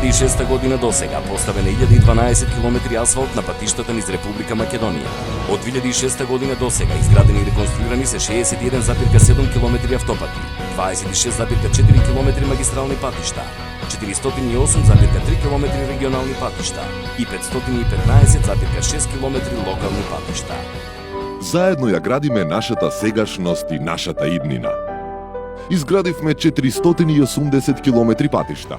2006 година до сега поставено 1012 км асфалт на патиштата низ Република Македонија. Од 2006 година до сега изградени и реконструирани се 61,7 км автопати, 26,4 км магистрални патишта, 408,3 км регионални патишта и 515,6 км локални патишта. Заедно ја градиме нашата сегашност и нашата иднина. Изградивме 480 км патишта.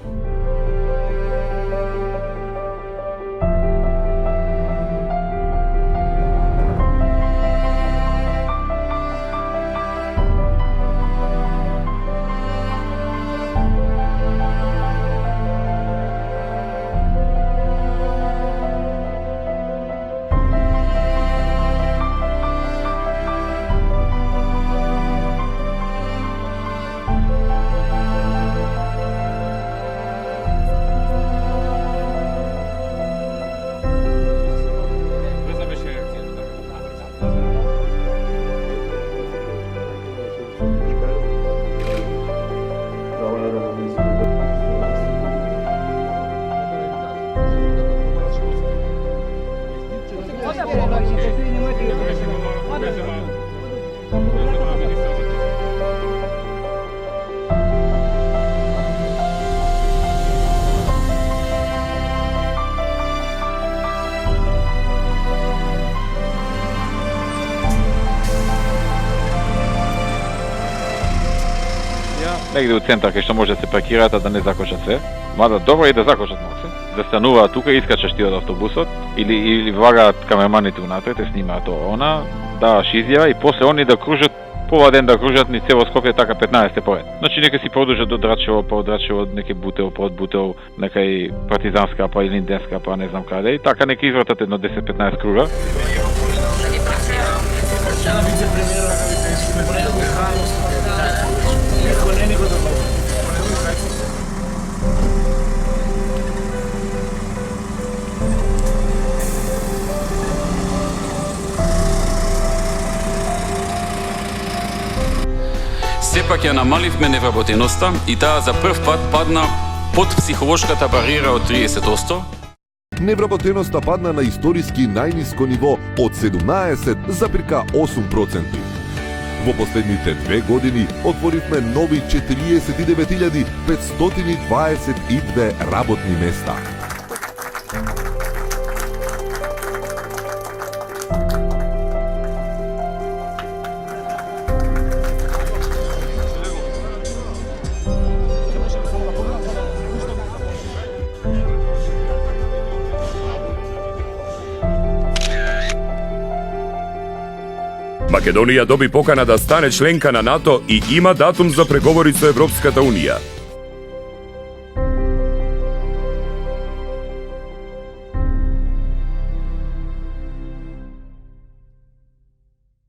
Негде у центар кај што може да се паркираат, а да не закочат се. Мада добро е да закочат малце. Да стануваат тука, искачаш ти од автобусот или влагаат камерманите унатре, те снимаат она, даваш изјава и после они да кружат пола ден да кружат ни цело Скопје така 15 поред. Значи нека си продолжат до Драчево, па од Драчево неке Бутел, па од Бутел нека и Партизанска, па и Линденска, па не знам каде. И така нека извратат едно 10-15 круга. Сепак ја намаливме невработеноста и таа за прв пат падна под психолошката бариера од 30%. Невработеноста падна на историски најниско ниво од 17,8%. Во последните 2 години отворивме нови 49.522 работни места. Македонија доби покана да стане членка на НАТО и има датум за преговори со Европската Унија.